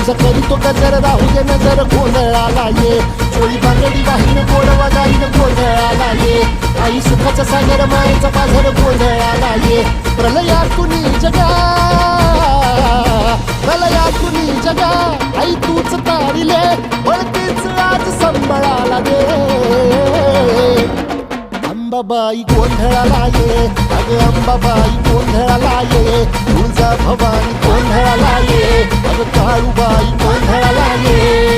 तुझा करीतो गजर राहू दे नजर गोंधळाला ये चोळी बांगडी वाहीन गोडवा गाईन गोंधळाला ये आई सुखाचा सागर मायेचा पाझर गोंधळाला ये प्रलयातुनी जगा प्रलयातुनी जगा आई तूच तारिले वळतीच आज संबळाला दे अंबाबाई गोंधळाला ये अगं अंबाबाई गोंधळाला ये तुळजा भवानी गोंधळाला ये अगं काळूबाई गोंधळाला ये